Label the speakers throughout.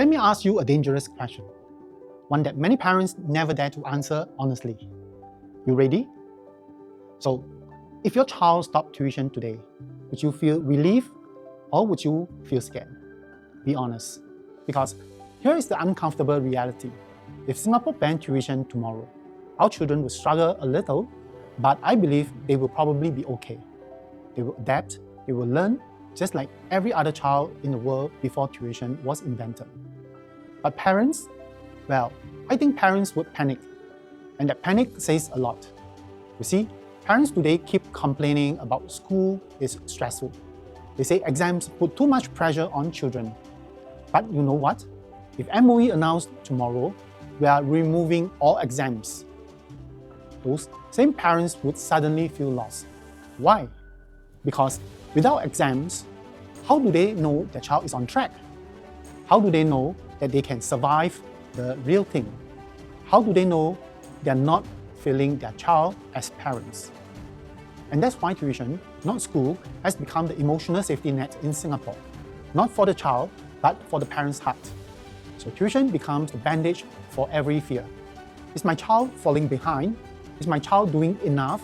Speaker 1: Let me ask you a dangerous question, one that many parents never dare to answer honestly. You ready? So, if your child stopped tuition today, would you feel relief or would you feel scared? Be honest. Because here is the uncomfortable reality. If Singapore banned tuition tomorrow, our children will struggle a little, but I believe they will probably be okay. They will adapt, they will learn, just like every other child in the world before tuition was invented. But parents? Well, I think parents would panic. And that panic says a lot. You see, parents today keep complaining about school is stressful. They say exams put too much pressure on children. But you know what? If MOE announced tomorrow, we are removing all exams, those same parents would suddenly feel lost. Why? Because without exams, how do they know their child is on track? How do they know that they can survive the real thing? How do they know they're not failing their child as parents? And that's why tuition, not school, has become the emotional safety net in Singapore. Not for the child, but for the parent's heart. So tuition becomes the bandage for every fear. Is my child falling behind? Is my child doing enough?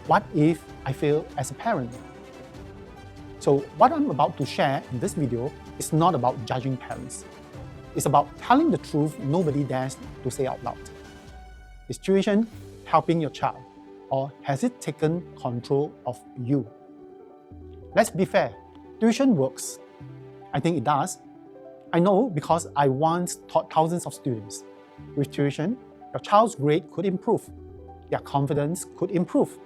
Speaker 1: What if I fail as a parent? So what I'm about to share in this video is not about judging parents. It's about telling the truth nobody dares to say out loud. Is tuition helping your child, or has it taken control of you? Let's be fair, tuition works. I think it does. I know because I once taught thousands of students. With tuition, your child's grade could improve. Their confidence could improve.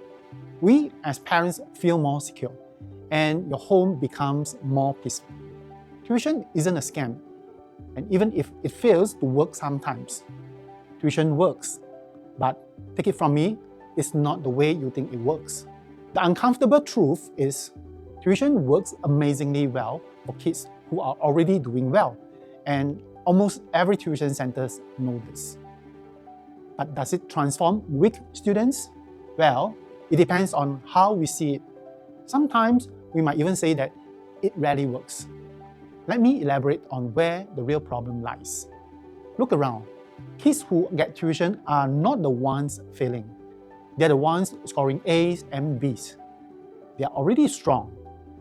Speaker 1: We as parents feel more secure, and your home becomes more peaceful. Tuition isn't a scam, and even if it fails to work sometimes, tuition works. But take it from me, it's not the way you think it works. The uncomfortable truth is tuition works amazingly well for kids who are already doing well, and almost every tuition centers know this. But does it transform weak students? Well, it depends on how we see it. Sometimes we might even say that it rarely works. Let me elaborate on where the real problem lies. Look around. Kids who get tuition are not the ones failing. They're the ones scoring A's and B's. They are already strong,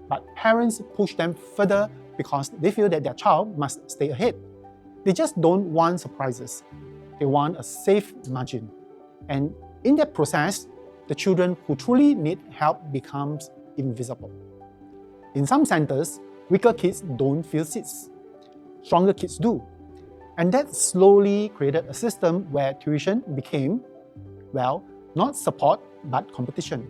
Speaker 1: but parents push them further because they feel that their child must stay ahead. They just don't want surprises. They want a safe margin. And in that process, the children who truly need help becomes invisible. In some centers, weaker kids don't fill seats. Stronger kids do. And that slowly created a system where tuition became, well, not support, but competition.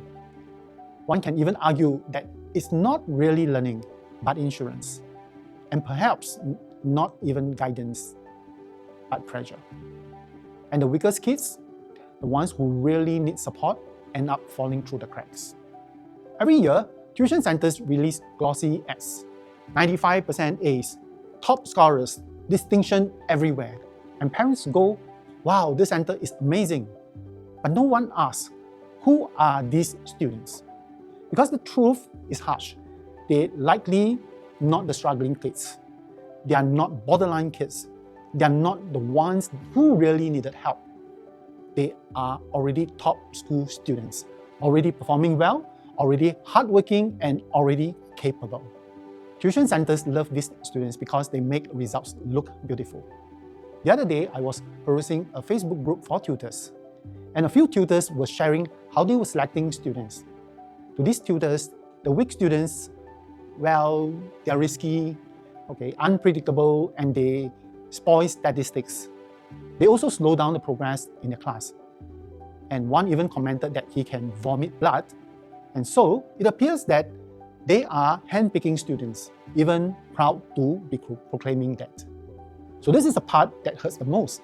Speaker 1: One can even argue that it's not really learning, but insurance. And perhaps not even guidance, but pressure. And the weakest kids, the ones who really need support, end up falling through the cracks. Every year, tuition centers release glossy ads. 95% A's, top scorers, distinction everywhere. And parents go, wow, this center is amazing. But no one asks, who are these students? Because the truth is harsh. They're likely not the struggling kids. They are not borderline kids. They are not the ones who really needed help. They are already top school students, already performing well, already hardworking, and already capable. Tuition centers love these students because they make results look beautiful. The other day, I was perusing a Facebook group for tutors, and a few tutors were sharing how they were selecting students. To these tutors, the weak students, well, they're risky, unpredictable, and they spoil statistics. They also slow down the progress in the class. And one even commented that he can vomit blood. And so it appears that they are handpicking students, even proud to be proclaiming that. So this is the part that hurts the most.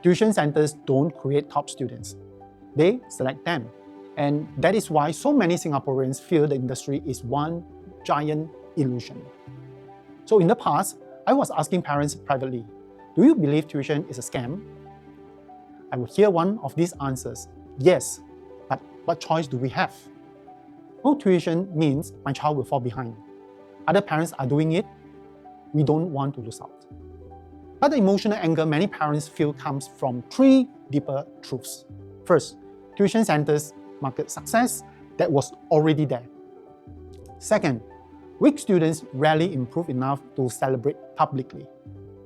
Speaker 1: Tuition centers don't create top students. They select them. And that is why so many Singaporeans feel the industry is one giant illusion. So in the past, I was asking parents privately, do you believe tuition is a scam? I would hear one of these answers, yes, but what choice do we have? No tuition means my child will fall behind. Other parents are doing it, we don't want to lose out. But the emotional anger many parents feel comes from three deeper truths. First, tuition centers market success that was already there. Second, weak students rarely improve enough to celebrate publicly.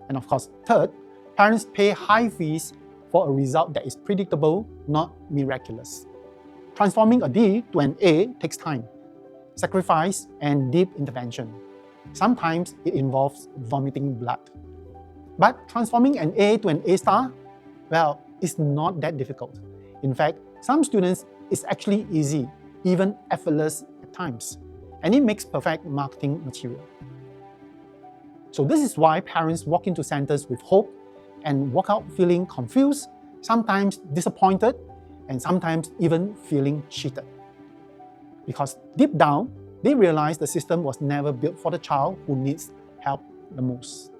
Speaker 1: And of course, third, parents pay high fees for a result that is predictable, not miraculous. Transforming a D to an A takes time, sacrifice, and deep intervention. Sometimes it involves vomiting blood. But transforming an A to an A star, well, it's not that difficult. In fact, some students, it's actually easy, even effortless at times, and it makes perfect marketing material. So this is why parents walk into centers with hope and walk out feeling confused, sometimes disappointed, and sometimes even feeling cheated. Because deep down, they realize the system was never built for the child who needs help the most.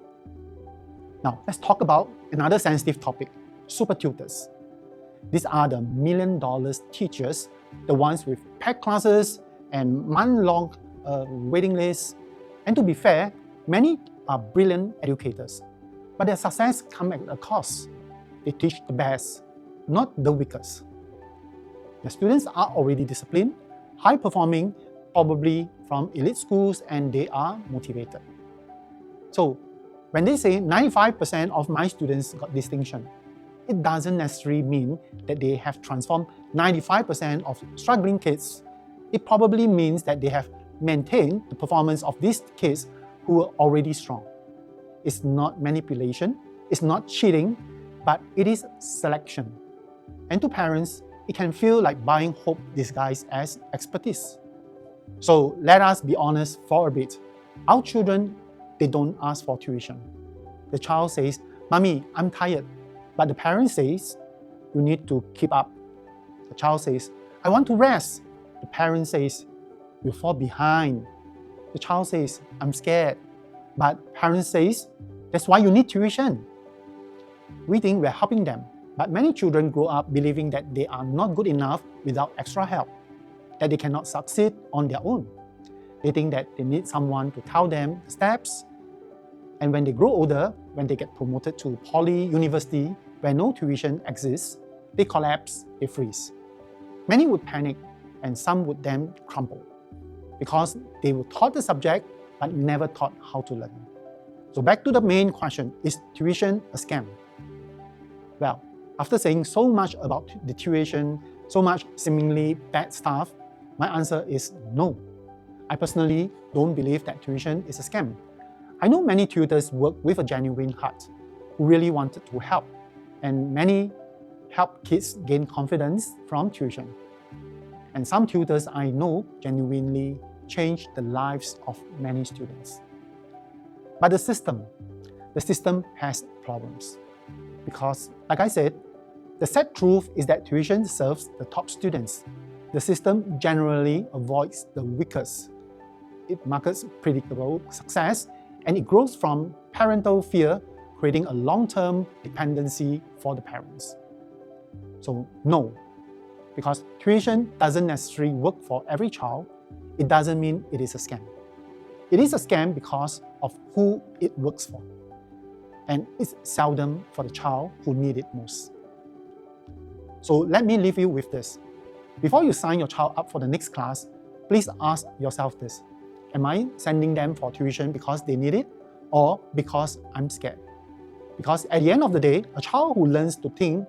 Speaker 1: Now, let's talk about another sensitive topic, super tutors. These are the million-dollar teachers, the ones with packed classes and month-long waiting lists. And to be fair, many are brilliant educators, but their success comes at a cost. They teach the best, not the weakest. The students are already disciplined, high-performing, probably from elite schools, and they are motivated. So, when they say 95% of my students got distinction, it doesn't necessarily mean that they have transformed 95% of struggling kids. It probably means that they have maintained the performance of these kids who were already strong. It's not manipulation, it's not cheating, but it is selection. And to parents, it can feel like buying hope disguised as expertise. So let us be honest for a bit. Our children, they don't ask for tuition. The child says, "Mommy, I'm tired." But the parent says, "You need to keep up." The child says, "I want to rest." The parent says, "You fall behind." The child says, "I'm scared." But parent says, "That's why you need tuition." We think we're helping them, but many children grow up believing that they are not good enough without extra help, that they cannot succeed on their own. They think that they need someone to tell them the steps. And when they grow older, when they get promoted to poly, university, where no tuition exists, they collapse, they freeze. Many would panic, and some would then crumble, because they were taught the subject, but never taught how to learn. So back to the main question, is tuition a scam? Well, after saying so much about the tuition, so much seemingly bad stuff, my answer is no. I personally don't believe that tuition is a scam. I know many tutors work with a genuine heart, who really wanted to help, and many help kids gain confidence from tuition. And some tutors I know genuinely change the lives of many students. But the system has problems. Because, like I said, the sad truth is that tuition serves the top students. The system generally avoids the weakest. It markets predictable success, and it grows from parental fear, creating a long-term dependency for the parents. So no, because tuition doesn't necessarily work for every child, it doesn't mean it is a scam. It is a scam because of who it works for. And it's seldom for the child who need it most. So let me leave you with this. Before you sign your child up for the next class, please ask yourself this. Am I sending them for tuition because they need it, or because I'm scared? Because at the end of the day, a child who learns to think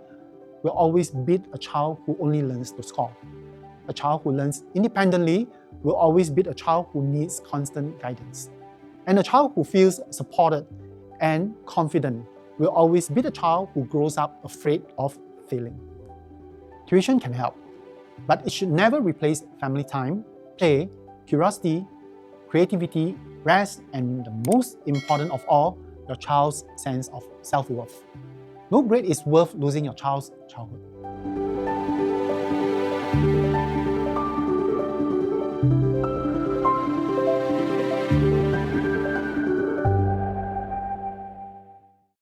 Speaker 1: will always beat a child who only learns to score. A child who learns independently will always beat a child who needs constant guidance. And a child who feels supported and confident will always beat a child who grows up afraid of failing. Tuition can help, but it should never replace family time, play, curiosity, creativity, rest, and the most important of all, your child's sense of self-worth. No grade is worth losing your child's childhood.